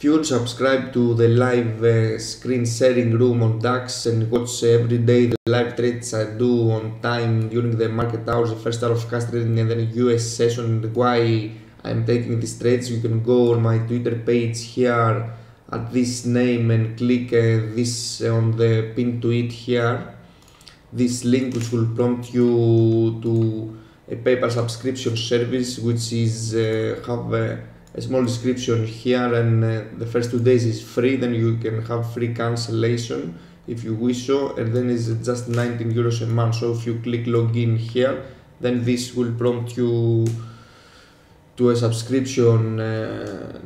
If you want to subscribe to the live screen sharing room on DAX and watch every day the live trades I do on time during the market hours, the first hour of cash trading and then US session, and why I'm taking these trades, you can go on my Twitter page here at this name and click this on the pin tweet here, this link which will prompt you to a paper subscription service which is have a small description here, and the first 2 days is free, then you can have free cancellation if you wish so, and then it's just 19 euros a month. So if you click login here, then this will prompt you to a subscription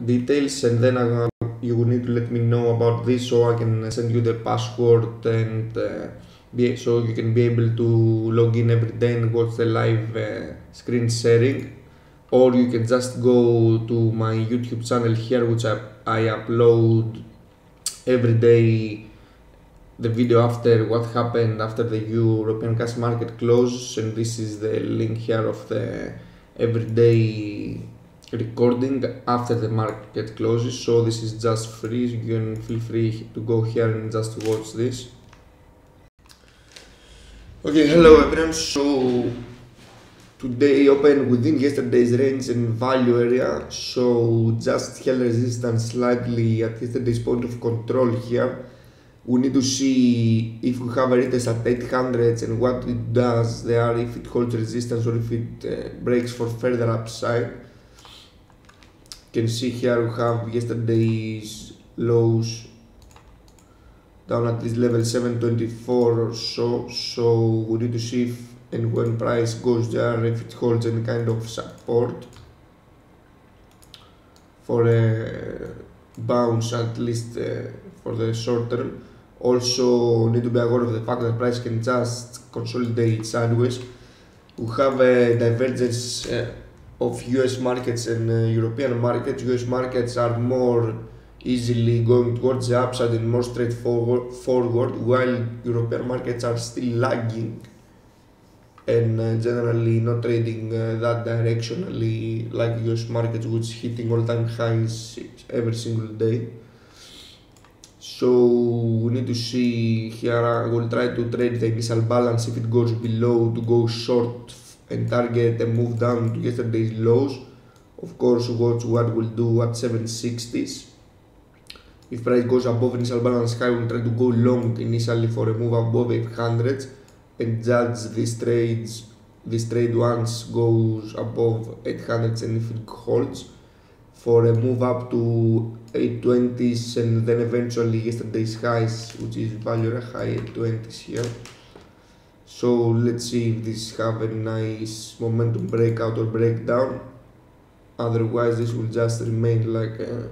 details, and then you will need to let me know about this so I can send you the password, and so you can be able to log in every day and watch the live screen sharing. Or you can just go to my YouTube channel here, which I upload every day the video after what happened after the European cash market closes, and this is the link here of the everyday recording after the market closes. So this is just free, so you can feel free to go here and just watch this. Okay, hello everyone. So today opened within yesterday's range and value area, so just held resistance slightly at yesterday's point of control here. We need to see if we have a retest at 800 and what it does there, if it holds resistance or if it breaks for further upside. You can see here we have yesterday's lows down at this level 724 or so, so we need to see if and when price goes there, if it holds any kind of support for a bounce, at least for the short term. Also need to be aware of the fact that price can just consolidate sideways. We have a divergence of US markets and European markets. US markets are more easily going towards the upside and more straightforward, while European markets are still lagging and generally not trading that directionally like US markets, which hitting all-time highs every single day. So we need to see here. I will try to trade the initial balance if it goes below to go short and target a move down to yesterday's lows. Of course, watch what we'll do at 760s. If price goes above initial balance high, we'll try to go long initially for a move above 800 and judge this trade once goes above 800, and if it holds for a move up to 820s, and then eventually yesterday's highs, which is value high 820s here. So let's see if this have a nice momentum breakout or breakdown. Otherwise this will just remain like a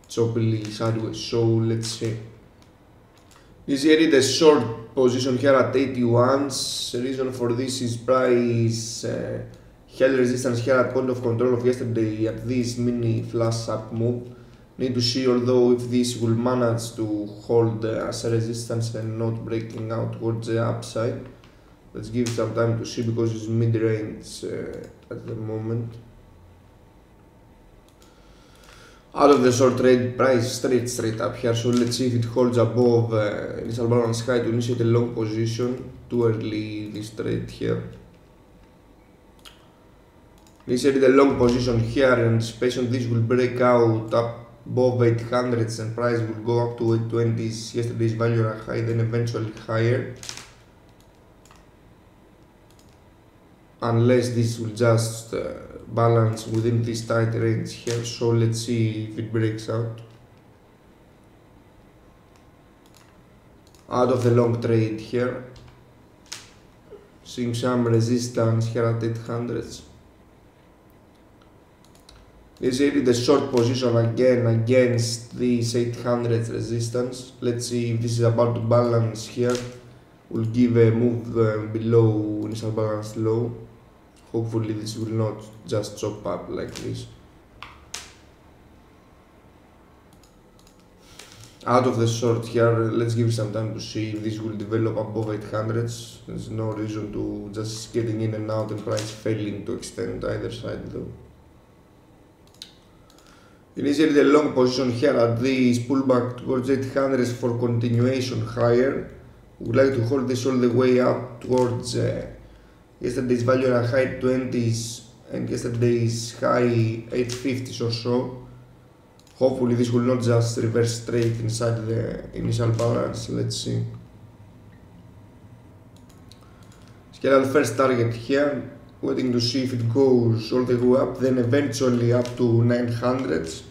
choppily sideways. So let's see. This here is the short position here at 81s. The reason for this is price held resistance here at point of control of yesterday at this mini flash up move. Need to see although if this will manage to hold as a resistance and not breaking out towards the upside. Let's give some time to see because it's mid-range at the moment. Out of the short trade, price straight up here, so let's see if it holds above initial balance high to initiate a long position. Too early this trade here. Initiate a long position here in anticipation this will break out up above 800s and price will go up to 820s. Yesterday's value are high, then eventually higher. Unless this will just balance within this tight range here, so let's see if it breaks out. Out of the long trade here, seeing some resistance here at 800s. This is the short position again against this 800 resistance. Let's see if this is about to balance here. We'll give a move below initial balance low. Hopefully this will not just chop up like this. Out of the short here, let's give some time to see if this will develop above 800s. There's no reason to just getting in and out and price failing to extend either side though. Initially the long position here at this pullback towards 800 for continuation higher. We would like to hold this all the way up towards yesterday's value at high 20s and yesterday's high 850s or so. Hopefully this will not just reverse straight inside the initial balance. Let's see. Scale first target here, waiting to see if it goes all the way up, then eventually up to 900s.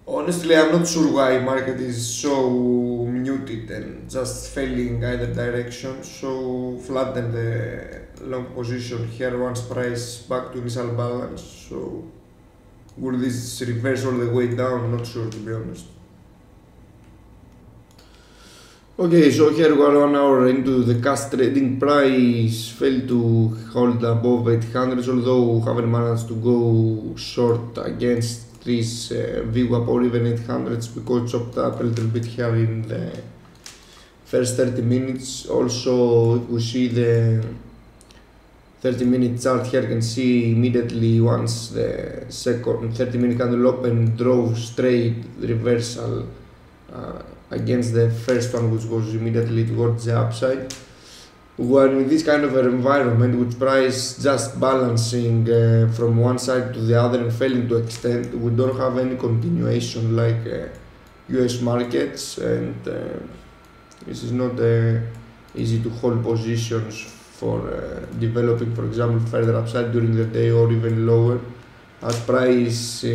Honestly, I'm not sure why market is so muted and just failing either direction, so flatten the long position here once price back to initial balance. So will this reverse all the way down? Not sure, to be honest. Okay, so here we are 1 hour into the cash trading. Price failed to hold above 800, although haven't managed to go short against this VWAP or even 800s because it chopped up a little bit here in the first 30 minutes. Also, if we see the 30-minute chart here, you can see immediately once the second 30-minute candle opened, drove straight reversal against the first one, which was immediately towards the upside. When in this kind of an environment, which price just balancing from one side to the other and failing to extend, we don't have any continuation like US markets, and this is not easy to hold positions for developing, for example, further upside during the day or even lower, as price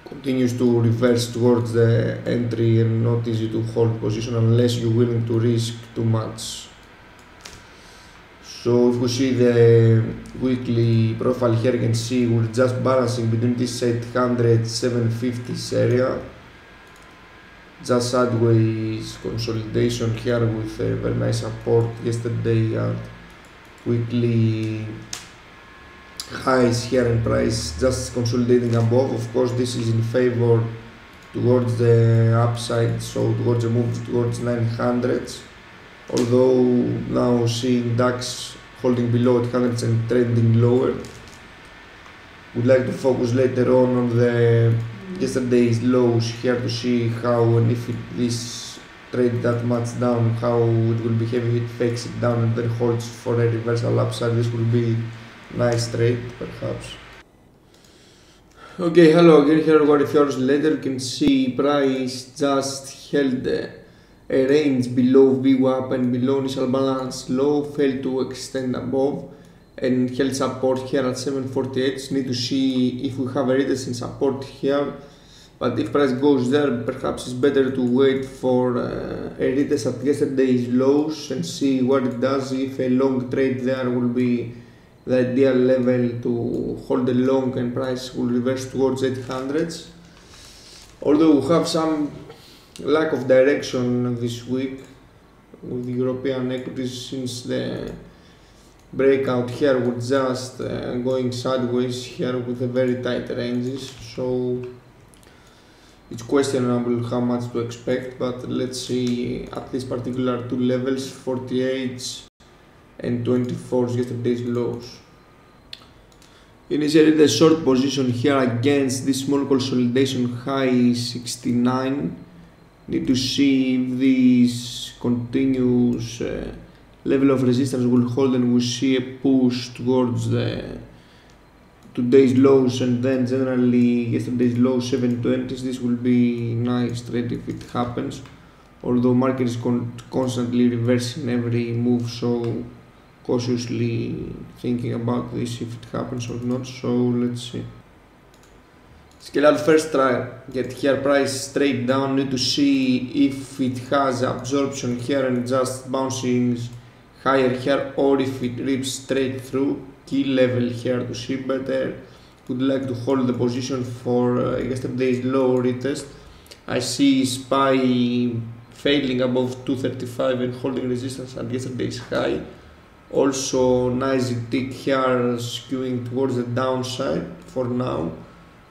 continues to reverse towards the entry and not easy to hold position unless you're willing to risk too much. So if we see the weekly profile here, you can see we're just balancing between this 800-750s area, just sideways consolidation here with a very nice support yesterday at weekly highs here in price, just consolidating above. Of course, this is in favor towards the upside, so towards a move towards 900s, although now seeing DAX holding below 800s and trending lower. Would like to focus later on the yesterday's lows here to see how, and if this trade that much down, how it will behave if it fakes it down and then holds for a reversal upside. This will be nice trade, perhaps. Okay, hello again. Here we are a few hours later. You can see price just held a range below VWAP and below initial balance low, failed to extend above and held support here at 748. Need to see if we have a retest in support here, but if price goes there, perhaps it's better to wait for a retest at yesterday's lows and see what it does. If a long trade there will be the ideal level to hold a long and price will reverse towards 800s. Although we have some lack of direction this week with European equities since the breakout here we're just going sideways here with a very tight ranges, so it's questionable how much to expect, but let's see at this particular two levels, 48 and 24's yesterday's lows. Initially the short position here against this small consolidation high 69. Need to see if this continuous level of resistance will hold and we see a push towards the today's lows and then generally yesterday's low 720s. This will be nice trade if it happens, although market is constantly reversing every move, so cautiously thinking about this if it happens or not. So let's see. Scale first target here, price straight down. Need to see if it has absorption here and just bouncing higher here, or if it rips straight through. Key level here to see better. Would like to hold the position for yesterday's low retest. I see SPY failing above 235 and holding resistance at yesterday's high. Also nice tick here skewing towards the downside for now.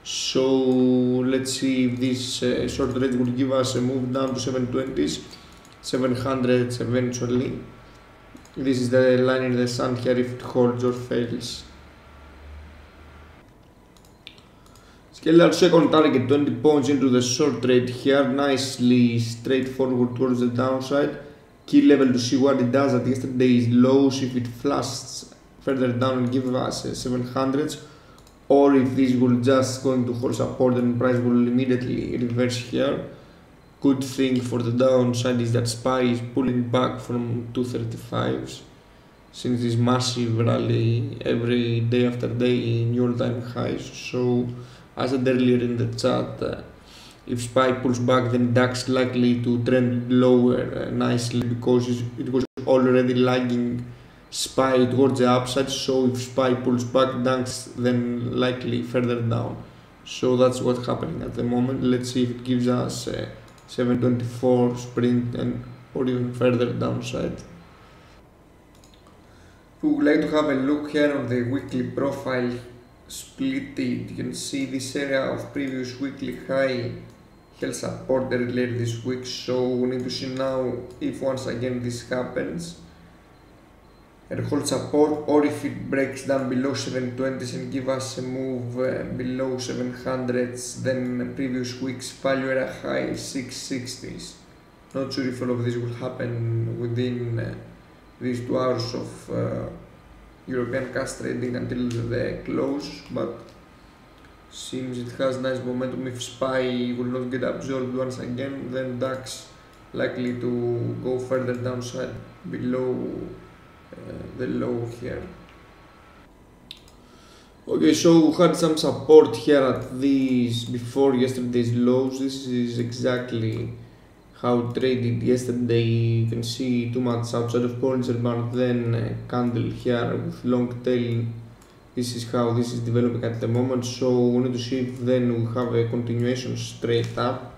So let's see if this short trade will give us a move down to 720s, 700s eventually. This is the line in the sand here if it holds or fails. Scale our second target 20 points into the short trade here, nicely straightforward towards the downside. Key level to see what it does at yesterday's lows, if it flashes further down and give us 700s, or if this will just going to hold support and price will immediately reverse here. Good thing for the downside is that SPY is pulling back from 235s since this massive rally every day after day in new all-time highs. So as I said earlier in the chat, if SPY pulls back, then DAX likely to trend lower nicely because it was already lagging SPY towards the upside. So if SPY pulls back, DAX then likely further down. So that's what's happening at the moment. Let's see if it gives us 724 sprint and or even further downside. We would like to have a look here on the weekly profile split it. You can see this area of previous weekly high held support earlier this week, so we need to see now if once again this happens and hold support, or if it breaks down below 720s and give us a move below 700s, then previous week's value area high 660s. Not sure if all of this will happen within these 2 hours of European cash trading until the close, but seems it has nice momentum. If SPY will not get absorbed once again, then DAX likely to go further downside below the low here. Okay, so we had some support here at these before yesterday's lows. This is exactly how it traded yesterday. You can see too much outside of Bollinger Band, then a candle here with long tail. This is how this is developing at the moment, so we need to see if then we have a continuation straight up.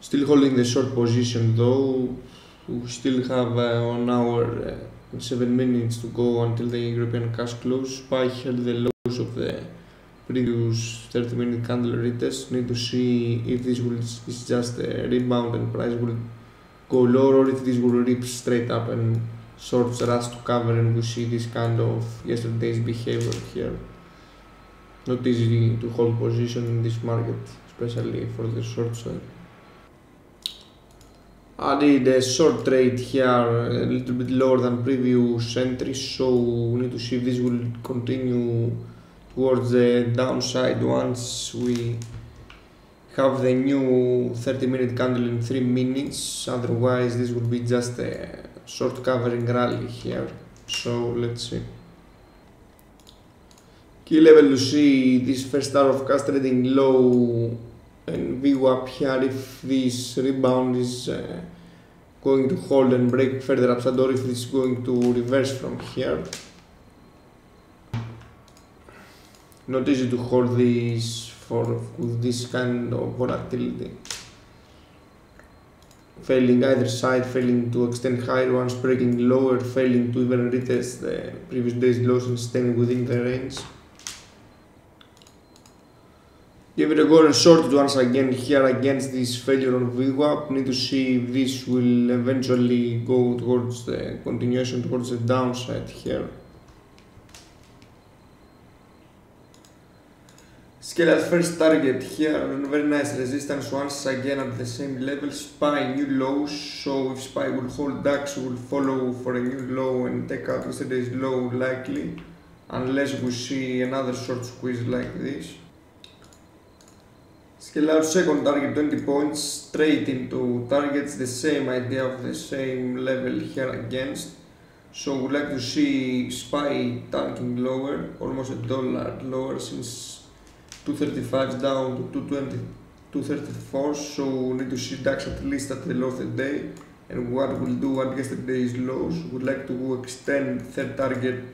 Still holding the short position though. We still have 1 hour and 7 minutes to go until the European cash close. SPY held the lows of the previous 30-minute candle retest. Need to see if this is just a rebound and price will go lower, or if this will rip straight up and shorts rush to cover, and we see this kind of yesterday's behavior here. Not easy to hold position in this market, especially for the short side. I did a short trade here a little bit lower than previous entries, so we need to see if this will continue towards the downside once we have the new 30-minute candle in 3 minutes. Otherwise this will be just a short covering rally here, so let's see. Key level to see this first hour of cash trading low and VWAP here, if this rebound is going to hold and break further upside, or if it's going to reverse from here. Not easy to hold this with this kind of volatility. Failing either side, failing to extend higher ones, breaking lower, failing to even retest the previous day's lows and staying within the range. Give it a go and short once again here against this failure on VWAP. Need to see if this will eventually go towards the continuation towards the downside here. Scale at first target here, very nice resistance once again at the same level. SPY new lows, so if SPY will hold, DAX will follow for a new low and take out yesterday's low likely, unless we see another short squeeze like this. Scale out second target 20 points straight into targets, the same idea of the same level here against. So we'd like to see SPY tanking lower, almost $1 lower, since 235 down to 220, 234. So we need to see DAX at least at the low of the day, and what we'll do at yesterday's lows. We'd like to extend third target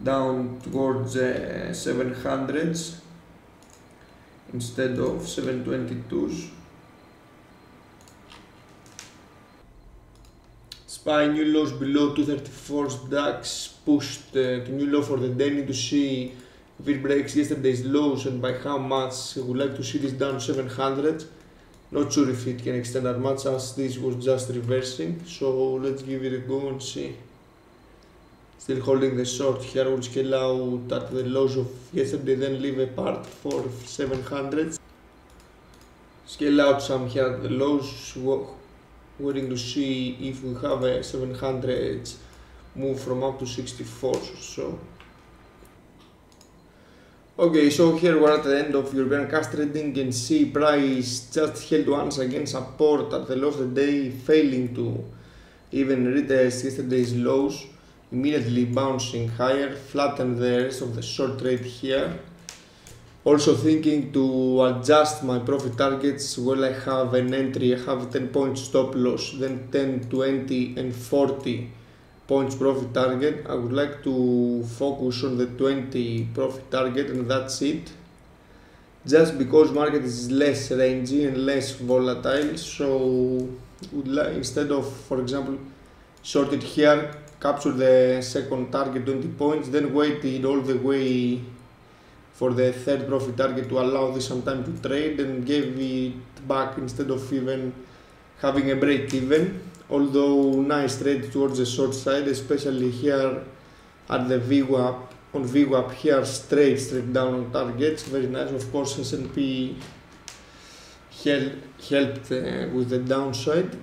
down towards 700s instead of 722s. SPY new lows below 234s, DAX pushed to new low for the day. Need to see if it breaks yesterday's lows and by how much. We'd like to see this down 700. Not sure if it can extend that much, as this was just reversing, so let's give it a go and see. Still holding the short here, will scale out at the lows of yesterday, then leave a part for 700. Scale out some here at the lows, waiting to see if we have a 700 move from up to 64 or so. Okay, so here we're at the end of European cash trading and see price just held once again support at the low of the day, failing to even retest yesterday's lows, immediately bouncing higher, flatten the rest of the short trade here. Also thinking to adjust my profit targets. Well, I have an entry, I have 10 points stop loss, then 10, 20 and 40 points profit target. I would like to focus on the 20 profit target and that's it. Just because market is less rangy and less volatile, so would like, instead of, for example, short it here, capture the second target 20 points, then wait it all the way for the third profit target to allow this some time to trade and give it back instead of even having a break even. Although nice trade towards the short side, especially here at the VWAP, on VWAP here straight down on targets, very nice. Of course S&P helped with the downside.